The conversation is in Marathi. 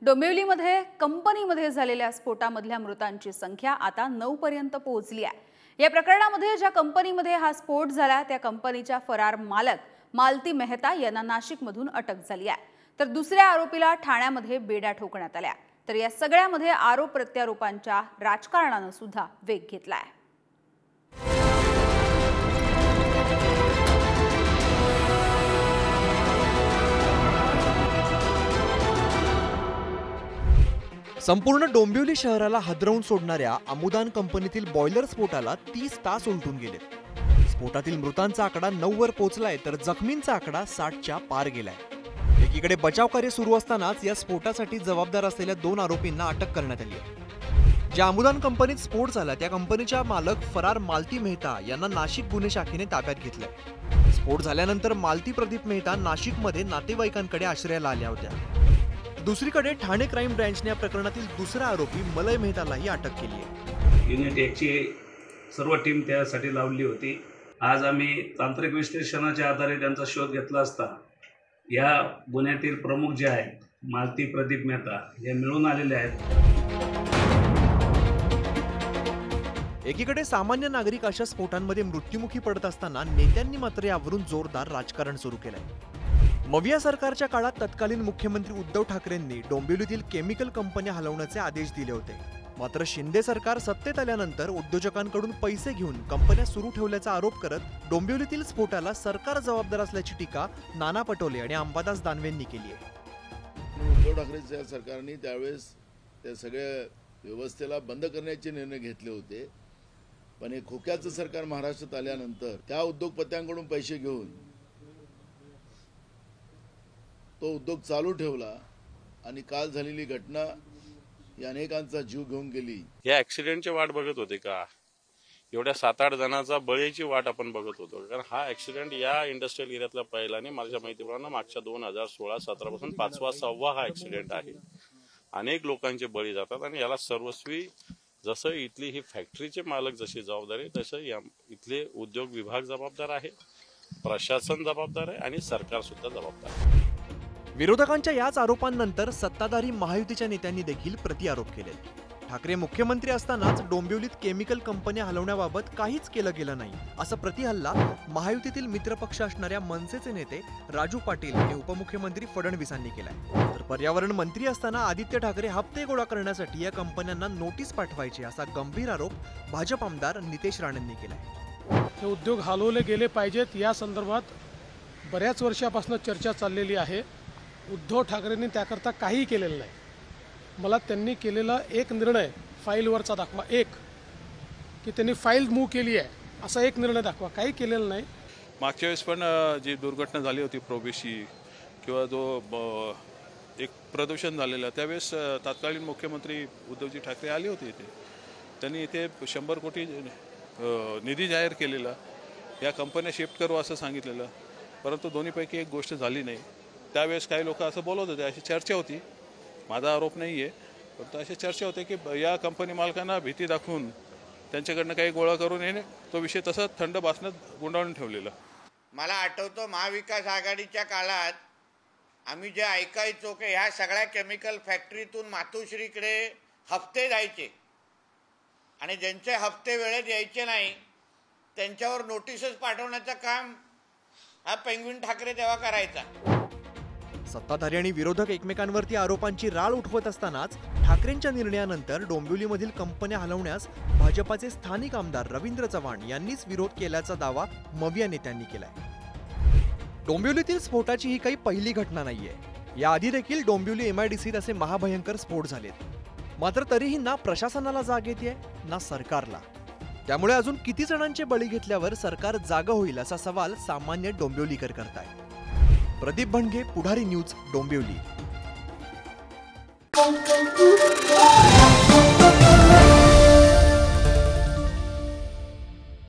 डोंबिवलीमध्ये कंपनीमध्ये झालेल्या स्फोटामधल्या मृतांची संख्या आता 9 पर्यंत पोहोचली आहे। या प्रकरणामध्ये ज्या कंपनीमध्ये हा स्फोट झाला त्या कंपनीच्या फरार मालक मालती मेहता यांना नाशिकमधून अटक झाली आहे, तर दुसऱ्या आरोपीला ठाण्यामध्ये बेड्या ठोकण्यात आल्या। तर या सगळ्यामध्ये आरोप प्रत्यारोपांच्या राजकारणाने सुद्धा वेग घेतला आहे। संपूर्ण डोंबिवली शहराला हादरवून सोडणाऱ्या अमुदान कंपनीतील बॉयलर स्फोटाला 30 तास उलटून गेले। स्फोटातील मृतांचा आकडा 9 वर पोहोचलाय, तर जखमींचा आकडा 60च्या पार गेलाय। एकीकडे बचाव कार्य सुरू असतानाच या स्फोटासाठी जबाबदार असलेल्या 2 आरोपींना अटक करण्यात आली आहे। ज्या अमुदान कंपनीत स्फोट झाला त्या कंपनीच्या मालक फरार मालती मेहता यांना नाशिक गुन्हे शाखेने ताब्यात घेतलंय। स्फोट झाल्यानंतर मालती प्रदीप मेहता नाशिकमध्ये नातेवाईकांकडे आश्रयाला आल्या होत्या। दुसरीकडे ठाणे क्राईम ब्रँचने या प्रकरणातील दुसरा आरोपी मलय मेहतालाही अटक केली आहे। युनिट 1 ची सर्व टीम त्यासाठी लावली होती। आज आम्ही तांत्रिक विश्लेषणाच्या आधारे त्यांचा शोध घेतला असता या गुन्ह्यातील प्रमुख जे आहेत मालती प्रदीप मेहता हे मिळून आलेले आहेत। एकीकडे सामान्य नागरिक अशा स्फोटांमध्ये मृत्युमुखी पडत असताना नेत्यांनी मात्र यावरून जोरदार राजकारण सुरू केलंय। मविया सरकारच्या काळात तत्कालीन मुख्यमंत्री उद्धव ठाकरेंनी डोंबिवलीतील केमिकल कंपन्या हलवण्याचे आदेश दिले होते। मात्र शिंदे सरकार सत्तेत आल्यानंतर उद्योजकांकडून पैसे घेऊन कंपन्या सुरू ठेवल्याचा आरोप करत डोंबिवलीतील स्फोटाला सरकार जबाबदार असल्याची टीका नाना पटोले आणि अंबादास दानवेंनी केली आहे। उद्धव ठाकरेच्या सरकारने त्यावेळेस त्या सगळ्या व्यवस्थेला बंद करण्याचे निर्णय घेतले होते, पण हे खोक्याचं सरकार महाराष्ट्रात आल्यानंतर त्या उद्योगपत्यांकडून पैसे घेऊन तो उद्योग चालू ठेवला आणि काल झालेली घटना या अनेकांचा जीव घेऊन गेली। या ऍक्सिडेंटची वाट बघत होते का? एवढ्या 7-8 जणांचा बळीची वाट आपण बघत होतो, कारण हा ऍक्सिडेंट या इंडस्ट्रियल एरियातला पहिला नाही, माझ्या माहितीप्रमाणे मागच्या 2016-17 पासून 5वा-6वा हा ऍक्सिडेंट आहे। अनेक लोकांचे बळी जातात आणि याला सर्वस्वी जसं इथली ही फॅक्टरीचे मालक जशी जबाबदारी तसं इथले उद्योग विभाग जबाबदार आहे, प्रशासन जबाबदार आहे आणि सरकार सुद्धा जबाबदार आहे। विरोधकांच्या याच आरोपांनंतर सत्ताधारी महायुतीच्या नेत्यांनी देखील प्रतिआरोप केले। ठाकरे मुख्यमंत्री असतानाच डोंबिवलीत केमिकल कंपन्या हलवण्याबाबत काहीच केलं गेलं नाही, असा प्रतिहल्ला महायुतीतील मित्रपक्ष असणाऱ्या मनसेचे नेते राजू पाटील आणि उपमुख्यमंत्री फडणवीसांनी केलाय। तर पर्यावरण मंत्री असताना आदित्य ठाकरे हप्ते गोळा करण्यासाठी या कंपन्यांना नोटीस पाठवायची असा गंभीर आरोप भाजप आमदार नितेश राणेंनी केलाय। हे उद्योग हलवले गेले पाहिजेत या संदर्भात बऱ्याच वर्षापासून चर्चा चाललेली आहे। उद्धव ठाकरेंनी त्याकरता काही केलेलं नाही। मला त्यांनी केलेला एक निर्णय फाईलवरचा दाखवा, एक की त्यांनी फाईल मूव्ह केली आहे असा एक निर्णय दाखवा, काही केलेलं नाही। मागच्या वेळेस पण जी दुर्घटना झाली होती प्रोबेशी किंवा जो एक प्रदूषण झालेलं त्यावेळेस तत्कालीन मुख्यमंत्री उद्धवजी ठाकरे आले होते इथे। त्यांनी इथे 100 कोटी निधी जाहीर केलेला, या कंपन्या शिफ्ट करू असं सांगितलेलं, परंतु दोन्हीपैकी एक गोष्ट झाली नाही। त्यावेळेस काही लोक असं बोलत होते, अशी चर्चा होती, माझा आरोप नाही आहे, परंतु अशी चर्चा होते की या कंपनी मालकांना भीती दाखवून त्यांच्याकडनं काही गोळा करून येणे, तो विषय तसंच थंड बासण्यात गुंडाळून ठेवलेला। मला आठवतं महाविकास आघाडीच्या काळात आम्ही जे ऐकायचो की ह्या सगळ्या केमिकल फॅक्टरीतून मातोश्रीकडे हप्ते जायचे आणि ज्यांचे हप्ते वेळेत यायचे नाही त्यांच्यावर नोटीसच पाठवण्याचं काम हा पेंग्विन ठाकरे तेव्हा करायचा। सत्ताधारी आणि विरोधक एकमेकांवरती आरोपांची राळ उठवत असतानाच ठाकरेंच्या निर्णयानंतर डोंबिवलीमधील कंपन्या हलवण्यास भाजपाचे स्थानिक आमदार रवींद्र चव्हाण यांनीच विरोध केल्याचा दावा मविया नेत्यांनी केलाय। डोंबिवलीतील स्फोटाची ही काही पहिली घटना नाहीये। याआधी देखील डोंबिवली MIDCत असे महाभयंकर स्फोट झालेत, मात्र तरीही ना प्रशासनाला जाग येते ना सरकारला। त्यामुळे अजून किती जणांचे बळी घेतल्यावर सरकार जागा होईल असा सवाल सामान्य डोंबिवलीकर करताय। प्रदीप भंडगे, पुढारी न्यूज, डोंबिवली।